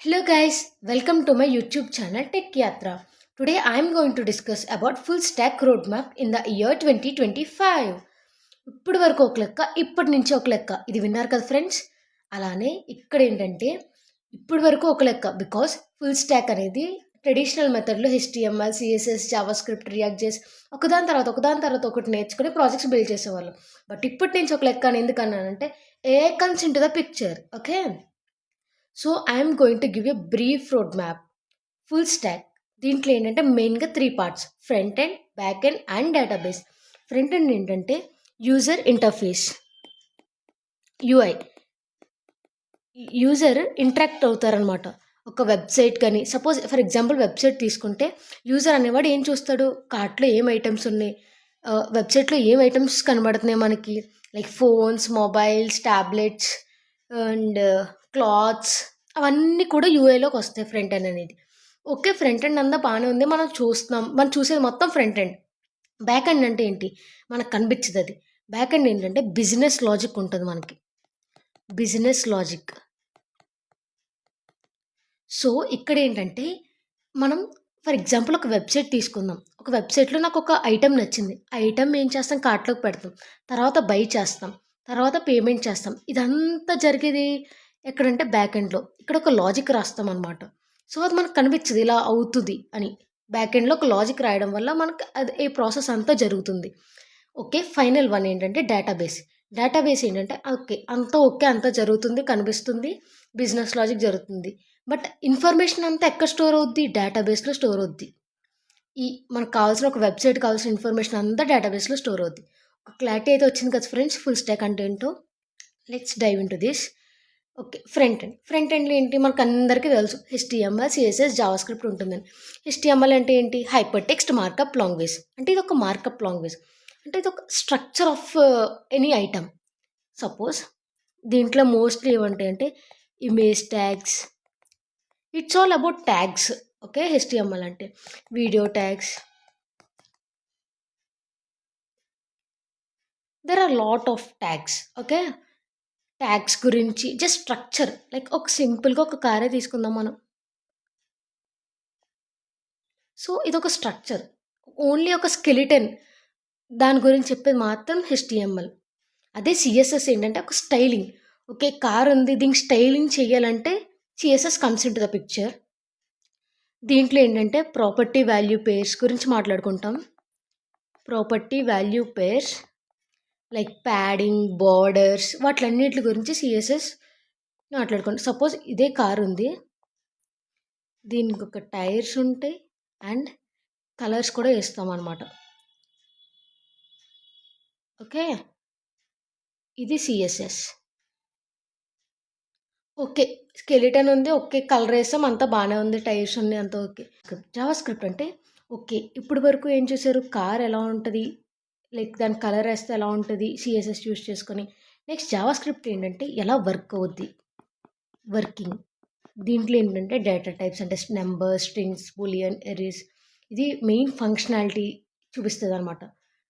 Hello guys, welcome to my YouTube channel Tech Yatra. Today I am going to discuss about full stack roadmap in the year 2025. ఇప్పుడు వరకు ఒక లెక్క, ఇప్పటి నుంచి ఒక లెక్క. ఇది విన్నారు కదా ఫ్రెండ్స్? అలానే ఇక్కడ ఏంటంటే ఇప్పుడు వరకు ఒక లెక్క బికాస్ ఫుల్ స్టాక్ అనేది ట్రెడిషనల్ మెథడ్లో HTML, CSS, Java script, react చేసి ఒకదాని తర్వాత ఒకటి నేర్చుకుని ప్రాజెక్ట్స్ బిల్డ్ చేసేవాళ్ళు. బట్ ఇప్పటి నుంచి ఒక లెక్క అని ఎందుకన్నానంటే A comes in to the picture. Okay, so I'm going to give a brief road map full stack. దీంట్లో ఏంటంటే మెయిన్గా three parts: front end, back end and database. Front end ఏంటంటే user interface, UI. User interact అవుతారనమాట ఒక website కానీ. Suppose for example website తీసుకుంటే user అనేవాడు ఏం చూస్తాడు, కార్ట్లో ఏం ఐటమ్స్ ఉన్నాయి, వెబ్సైట్లో ఏం ఐటమ్స్ కనబడుతున్నాయి మనకి, like phones, mobiles, tablets and clothes, అవన్నీ కూడా యూఐలోకి వస్తాయి ఫ్రంట్ ఎండ్ అనేది. ఓకే, ఫ్రంట్ ఎండ్ అంతా బాగానే ఉంది, మనం చూస్తున్నాం, మనం చూసేది మొత్తం ఫ్రంట్ ఎండ్. బ్యాక్ ఎండ్ అంటే ఏంటి, మనకు కనిపించదు అది. బ్యాక్ ఎండ్ ఏంటంటే బిజినెస్ లాజిక్ ఉంటుంది మనకి, బిజినెస్ లాజిక్. సో ఇక్కడ ఏంటంటే మనం ఫర్ ఎగ్జాంపుల్ ఒక వెబ్సైట్ తీసుకుందాం. ఒక వెబ్సైట్లో నాకు ఒక ఐటెం నచ్చింది, ఆ ఐటెం ఏం చేస్తాం, కార్ట్లోకి పెడతాం, తర్వాత బై చేస్తాం, తర్వాత పేమెంట్ చేస్తాం. ఇదంతా జరిగేది ఎక్కడంటే బ్యాక్ ఎండ్లో. ఇక్కడ ఒక లాజిక్ రాస్తాం అనమాట. సో అది మనకు కనిపించదు ఇలా అవుతుంది అని. బ్యాక్ ఎండ్లో ఒక లాజిక్ రాయడం వల్ల మనకు అది ఈ ప్రాసెస్ అంతా జరుగుతుంది. ఓకే, ఫైనల్ వన్ ఏంటంటే డేటాబేస్. డేటాబేస్ ఏంటంటే ఓకే అంతా జరుగుతుంది, కనిపిస్తుంది, బిజినెస్ లాజిక్ జరుగుతుంది. బట్ ఇన్ఫర్మేషన్ అంతా ఎక్కడ స్టోర్ అవుద్ది, డేటాబేస్లో స్టోర్ అవుద్ది. ఈ మనకు కావాల్సిన ఒక వెబ్సైట్ కావాల్సిన ఇన్ఫర్మేషన్ అంతా డేటాబేస్లో స్టోర్ అవుద్ది. ఒక క్లారిటీ అయితే వచ్చింది కదా ఫ్రెండ్స్, ఫుల్ స్టాక్ అంటే ఏంటో. Let's dive into this. Okay, front ఎండ్లో ఏంటి మనకు అందరికీ తెలుసు, హెచ్టిఎంఎల్, సిఎస్ఎస్, జావా స్క్రిప్ట్ ఉంటుందని. హెచ్టిఎంఎల్ అంటే ఏంటి, హైపర్ టెక్స్ట్ మార్కప్ లాంగ్వేజ్. అంటే ఇది ఒక మార్కప్ లాంగ్వేజ్, అంటే ఇది ఒక స్ట్రక్చర్ ఆఫ్ ఎనీ ఐటమ్. సపోజ్ దీంట్లో మోస్ట్లీ ఏమంటాయి అంటే image tags, it's all about tags. Okay, HTML అంటే video tags. There are lot of tags. Okay, tags గురించి జస్ట్ స్ట్రక్చర్, లైక్ ఒక సింపుల్గా ఒక కారే తీసుకుందాం మనం. సో ఇదొక స్ట్రక్చర్, ఓన్లీ ఒక స్కెలిటన్, దాని గురించి చెప్పేది మాత్రం హెచ్టిఎంఎల్. అదే సిఎస్ఎస్ ఏంటంటే ఒక స్టైలింగ్. ఓకే, కార్ ఉంది, దీనికి స్టైలింగ్ చేయాలంటే CSS comes in to the picture. దీంట్లో ఏంటంటే ప్రాపర్టీ వాల్యూ పేర్స్ గురించి మాట్లాడుకుంటాం. Property value pairs like padding, borders, వాటిలన్నిటి గురించి సిఎస్ఎస్ మాట్లాడుకుంటాం. సపోజ్ ఇదే కార్ ఉంది, దీనికి ఒక టైర్స్ ఉంటాయి అండ్ కలర్స్ కూడా వేస్తాం అన్నమాట. ఓకే, ఇది సిఎస్ఎస్. ఓకే, స్కెలిటన్ ఉంది, ఓకే కలర్ వేసాం, అంతా బాగానే ఉంది, టైర్స్ ఉన్నాయి, అంతా ఓకే. జావా స్క్రిప్ట్ అంటే ఓకే, ఇప్పుడు వరకు ఏం చూసారు, కార్ ఎలా ఉంటుంది, లైక్ దాని కలర్ వేస్తే ఎలా ఉంటుంది, సిఎస్ఎస్ యూస్ చేసుకొని. నెక్స్ట్ జావా స్క్రిప్ట్ ఏంటంటే ఎలా వర్క్ అవుద్ది, వర్కింగ్. దీంట్లో ఏంటంటే డేటా టైప్స్ అంటే నెంబర్, స్ట్రింగ్స్, బూలియన్, ఎరీస్. ఇది మెయిన్ ఫంక్షనాలిటీ చూపిస్తుంది అనమాట.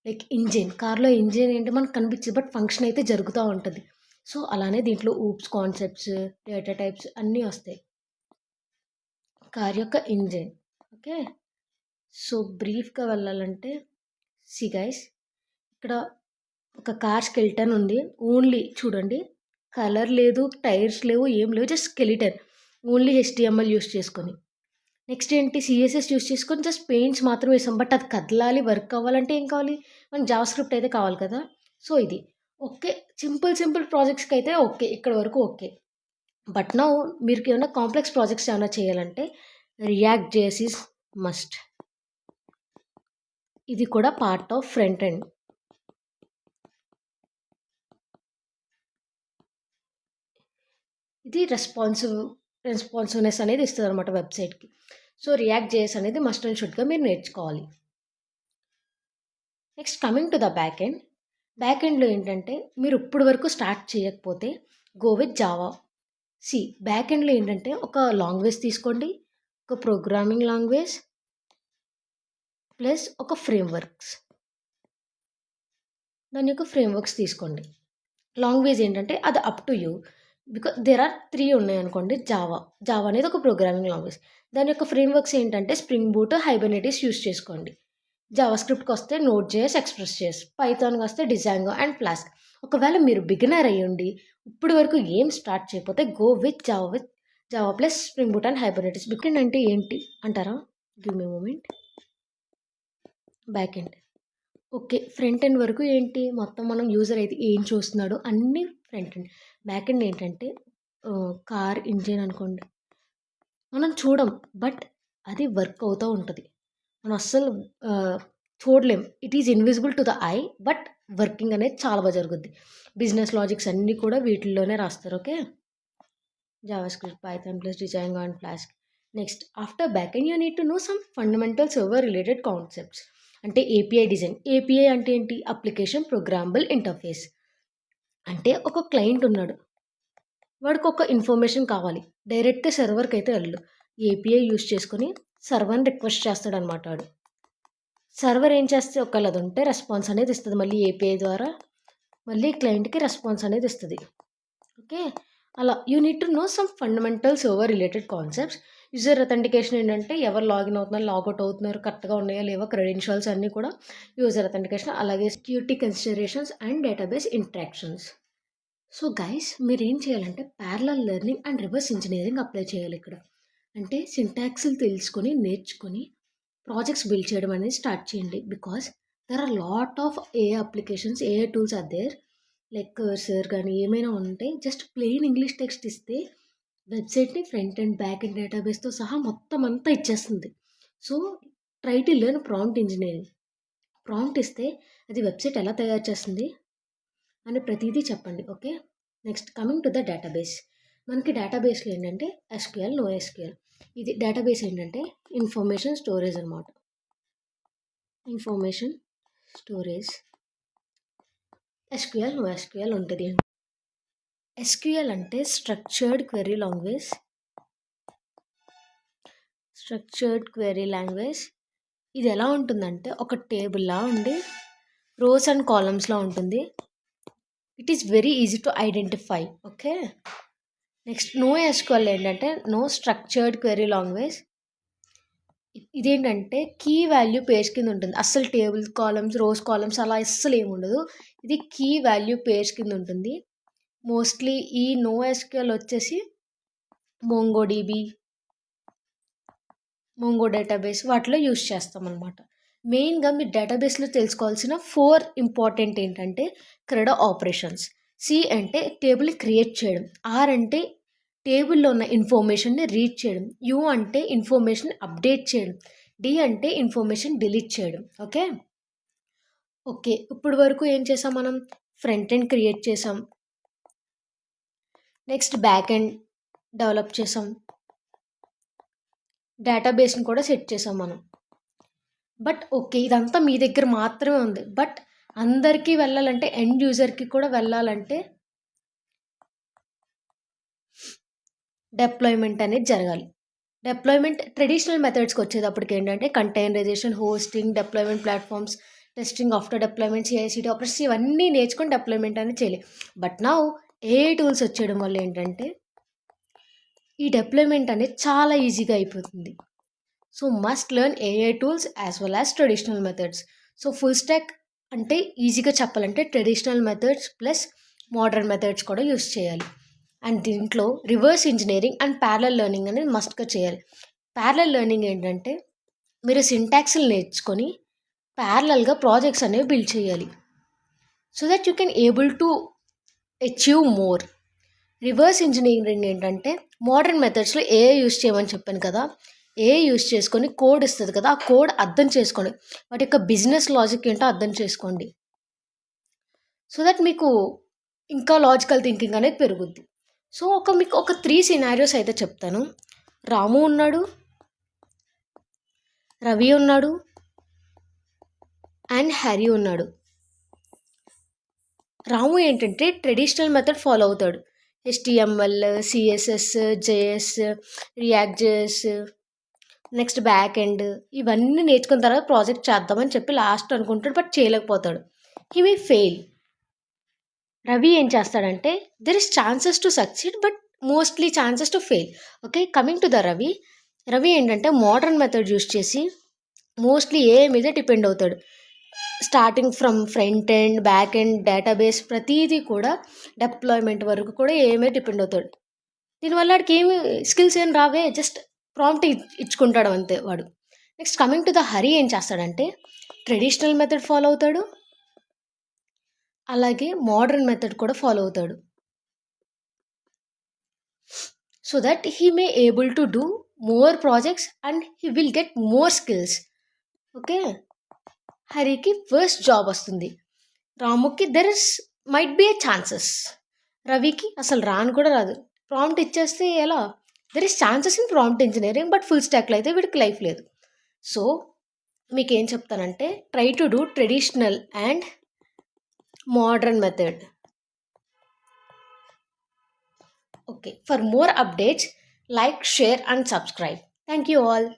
లైక్ ఇంజిన్, కార్లో ఇంజిన్ ఏంటి మనకు కనిపించదు, బట్ ఫంక్షన్ అయితే జరుగుతూ ఉంటుంది. సో అలానే దీంట్లో ఊప్స్, కాన్సెప్ట్స్, డేటా టైప్స్ అన్నీ వస్తాయి కార్ యొక్క ఇంజిన్. ఓకే, సో బ్రీఫ్గా వెళ్ళాలంటే సి గైస్, ఇక్కడ ఒక కార్ స్కెలిటన్ ఉంది, ఓన్లీ చూడండి, కలర్ లేదు, టైర్స్ లేవు, ఏం లేవు, just skeleton, only HTML use చేసుకొని. నెక్స్ట్ ఏంటి, సిఎస్ఎస్ యూస్ చేసుకొని జస్ట్ పెయింట్స్ మాత్రం వేసాం, బట్ అది కదలాలి, వర్క్ అవ్వాలంటే ఏం కావాలి, మనకి జావా స్క్రిప్ట్ అయితే కావాలి కదా. సో ఇది ఓకే, సింపుల్ ప్రాజెక్ట్స్కి అయితే ఓకే, ఇక్కడ వరకు ఓకే. బట్ నా మీరు ఏమైనా కాంప్లెక్స్ ప్రాజెక్ట్స్ ఏమైనా చేయాలంటే రియాక్ట్ జేఎస్ ఈజ్ మస్ట్. ఇది కూడా పార్ట్ ఆఫ్ ఫ్రంట్ ఎండ్. ఇది రెస్పాన్సివ్నెస్ అనేది ఇస్తుంది అనమాట వెబ్సైట్కి. సో రియాక్ట్ జేఎస్ అనేది మస్ట్ అండ్ షుడ్గా మీరు నేర్చుకోవాలి. Next coming to the back end. Back ఎండ్లో ఏంటంటే మీరు ఇప్పుడు వరకు స్టార్ట్ చేయకపోతే గో విత్ జావా. బ్యాక్ ఎండ్లో ఏంటంటే ఒక లాంగ్వేజ్ తీసుకోండి, ఒక ప్రోగ్రామింగ్ లాంగ్వేజ్ ప్లస్ ఒక ఫ్రేమ్వర్క్స్. దాని యొక్క ఫ్రేమ్వర్క్స్ తీసుకోండి. లాంగ్వేజ్ ఏంటంటే అది up to you. Because there are 3 ఉన్నాయనుకోండి. జావా అనేది ఒక ప్రోగ్రామింగ్ లాంగ్వేజ్. దాని యొక్క ఫ్రేమ్‌వర్క్స్ ఏంటంటే స్ప్రింగ్ బూట్, హైబర్నేటిస్ యూజ్ చేసుకోండి. జావా స్క్రిప్ట్‌కొస్తే నోడ్ జేఎస్, ఎక్స్‌ప్రెస్ జేఎస్. పైథాన్‌కొస్తే డిజాంగో అండ్ ఫ్లాస్క్. ఒకవేళ మీరు బిగినర్ అయ్యుండి ఇప్పటి వరకు ఏం స్టార్ట్ చేయకపోతే go with Java plus Spring Boot and Hibernates. Begin అంటే ఏంటి అంటారా? Give me a moment. Back end. Okay. Front end వరకు ఏంటి మొత్తం మనం యూజర్ అయితే ఏం చూస్తున్నాడో అన్నీ ఫ్రంట్ ఎండ్. బ్యాక్ ఎండ్ ఏంటంటే కార్ ఇంజిన్ అనుకోండి. మనం చూడం. బట్ అది వర్క్ అవుతూ ఉంటది. మనం అస్సలు చూడలేం. It is invisible to the I. But working అనేది చాలా జరుగుద్ది. బిజినెస్ లాజిక్స్ అన్నీ కూడా వీటిల్లోనే రాస్తారు. Okay. JavaScript, Python plus Django and flask. Next after backend you need to know some fundamental server related concepts. అంటే ఏపీఐ డిజైన్. ఏపీఐ అంటే ఏంటి? Application programmable interface. అంటే ఒక క్లయింట్ ఉన్నాడు. వాడికి ఒక ఇన్ఫర్మేషన్ కావాలి. డైరెక్ట్‌గా సర్వర్‌కి అయితే వెళ్ళడు. ఏపీఐ యూజ్ చేసుకొని సర్వర్‌ని రిక్వెస్ట్ చేస్తాడనమాట ఆడు. సర్వర్ ఏం చేస్తే ఒకవేళ అది ఉంటే రెస్పాన్స్ అనేది ఇస్తది. మళ్ళీ ఏపీఐ ద్వారా మళ్ళీ క్లయింట్‌కి రెస్పాన్స్ అనేది ఇస్తది. ఓకే. అలా you need to know some fundamental server related concepts. User authentication ఏంటంటే ఎవరు లాగిన్ అవుతున్నారు, లాగౌట్ అవుతున్నారు, కరెక్ట్‌గా ఉన్నాయా లేవా క్రెడెన్షియల్స్ అన్నీ కూడా యూజర్ అథెంటికేషన్. అలాగే security considerations and database interactions. So guys మీరేం చేయాలంటే parallel learning and reverse engineering apply చేయాలి ఇక్కడ. అంటే సింటాక్స్‌లు తెలుసుకొని, నేర్చుకొని ప్రాజెక్ట్స్ బిల్డ్ చేయడం అనేది స్టార్ట్ చేయండి. Because there are lot of AI applications, AI tools are there. Like Cursor కానీ ఏమైనా ఉంటే జస్ట్ ప్లెయిన్ ఇంగ్లీష్ టెక్స్ట్ ఇస్తే వెబ్సైట్‌ని ఫ్రంట్ అండ్, బ్యాక్ అండ్ డేటాబేస్‌తో సహా మొత్తం అంతా ఇచ్చేస్తుంది. So try to learn prompt engineering. Prompt ఇస్తే అది వెబ్సైట్ ఎలా తయారు చేస్తుంది అని ప్రతీదీ చెప్పండి. Okay. Next coming to the database. మనకి డేటాబేస్‌లో ఏంటంటే ఎస్‌క్యూఎల్, నో ఎస్‌క్యూఎల్. ఇది డేటాబేస్ ఏంటంటే ఇన్ఫర్మేషన్ స్టోరేజ్ అనమాట. Information storage. SQL, no SQL ఉంటది. ఎస్‌క్యూఎల్ అంటే structured query language. Structured query language. ఇది ఎలా ఉంటుందంటే ఒక టేబుల్‌లా ఉండి రోస్ అండ్ కాలమ్స్‌లా ఉంటుంది. It is very easy to identify. Okay. Next no SQL ఏంటంటే నో స్ట్రక్చర్డ్ క్వెరీ లాంగ్వేజ్. ఇదేంటంటే కీ వాల్యూ పేజ్ కింద ఉంటుంది. అస్సలు టేబుల్ కాలమ్స్, రోస్ కాలమ్స్ అలా అస్సలు ఏమి ఉండదు. ఇది కీ వాల్యూ పేజ్ కింద ఉంటుంది. మోస్ట్లీ ఈ నో ఎస్‌క్యూఎల్ వచ్చేసి మోంగోడీబీ, మోంగో డేటాబేస్ వాటిలో యూజ్ చేస్తామన్నమాట. మెయిన్‌గా మీరు డేటాబేస్‌లో తెలుసుకోవాల్సిన 4 ఇంపార్టెంట్ ఏంటంటే క్రెడో ఆపరేషన్స్. సి అంటే టేబుల్‌ని క్రియేట్ చేయడం. ఆర్ అంటే టేబుల్‌లో ఉన్న ఇన్ఫర్మేషన్‌ని రీడ్ చేయడం. యూ అంటే ఇన్ఫర్మేషన్ అప్డేట్ చేయడం. డి అంటే ఇన్ఫర్మేషన్ డిలీట్ చేయడం. ఓకే. ఓకే. ఇప్పటి వరకు ఏం చేసాం మనం? ఫ్రంట్ ఎండ్ క్రియేట్ చేసాం. నెక్స్ట్ బ్యాక్ ఎండ్ డెవలప్ చేసాం. డేటాబేస్‌ని కూడా సెట్ చేసాం మనం. But okay. ఇదంతా మీ దగ్గర మాత్రమే ఉంది. బట్ అందరికీ వెళ్ళాలంటే ఎండ్ యూజర్‌కి కూడా వెళ్ళాలంటే డిప్లాయ్‌మెంట్ అనేది జరగాలి. డిప్లాయ్‌మెంట్ ట్రెడిషనల్ మెథడ్స్‌కి వచ్చేటప్పటికి ఏంటంటే containerization, hosting, deployment platforms, testing after deployment, CI/CD operations ఇవన్నీ నేర్చుకొని డిప్లాయ్‌మెంట్ అనేది చేయాలి. బట్ నౌ ఏఐ టూల్స్ వచ్చేయడం వల్ల ఏంటంటే ఈ డిప్లాయ్‌మెంట్ అనేది చాలా ఈజీగా అయిపోతుంది. So must learn AI tools as well as traditional methods. So full stack అంటే ఈజీగా చెప్పాలంటే traditional methods plus modern methods కూడా యూస్ చేయాలి. అండ్ దీంట్లో reverse engineering and parallel learning అనేది మస్ట్‌గా చేయాలి. ప్యారలల్ లెర్నింగ్ ఏంటంటే మీరు సింటాక్స్‌లు నేర్చుకొని ప్యారలల్‌గా ప్రాజెక్ట్స్ అనేవి బిల్డ్ చేయాలి. So that you can able to achieve more. Reverse engineering ఏంటంటే మోడర్న్ మెథడ్స్‌లో ఏఐ యూస్ చేయమని చెప్పాను కదా! ఏఐ యూస్ చేసుకొని కోడ్ ఇస్తది కదా! ఆ కోడ్ అర్థం చేసుకోండి. వాటి యొక్క బిజినెస్ లాజిక్ ఏంటో అర్థం చేసుకోండి. సో దట్ మీకు ఇంకా లాజికల్ థింకింగ్ అనేది పెరుగుద్ది. సో మీకు ఒక 3 సినారియోస్ అయితే చెప్తాను. రాము ఉన్నాడు, రవి ఉన్నాడు అండ్ హ్యారీ ఉన్నాడు. రాము ఏంటంటే ట్రెడిషనల్ మెథడ్ ఫాలో అవుతాడు. HTML, CSS, JS, React JS, next back end ఇవన్నీ నేర్చుకున్న తర్వాత ప్రాజెక్ట్ చేద్దామని చెప్పి లాస్ట్ అనుకుంటాడు. బట్ చేయలేకపోతాడు. He may fail. రవి ఏం చేస్తాడంటే there is chances to succeed but mostly chances to fail. Okay, coming to the Ravi. Ravi ఏంటంటే మోడర్న్ మెథడ్ యూస్ చేసి మోస్ట్లీ ఏ మీద డిపెండ్ అవుతాడు. Starting from front end, back end, database ప్రతిదీ కూడా డిప్లాయ్మెంట్ వరకు కూడా ఏ మీద డిపెండ్ అవుతాడు. దీనివల్ల వాడికి ఏమి స్కిల్స్ ఏం రావే, జస్ట్ ప్రాంప్ట్ ఇచ్చుకుంటాడు అంతే వాడు. Next coming to the Hari ఏం చేస్తాడంటే ట్రెడిషనల్ మెథడ్ ఫాలో అవుతాడు, అలాగే మోడర్న్ మెథడ్ కూడా ఫాలో అవుతాడు. So that he may able to do more projects and he will get more skills. Okay, హరికి ఫస్ట్ జాబ్ వస్తుంది, రాముకి there is might be a chances, రవికి అసలు రాను కూడా రాదు. ప్రాంప్ట్ ఇచ్చేస్తే ఎలా? There is chances in prompt engineering but full స్టాక్లో అయితే వీడికి లైఫ్ లేదు. సో మీకు ఏం చెప్తానంటే try to do traditional and modern method. Okay, for more updates like, share and subscribe. Thank you all.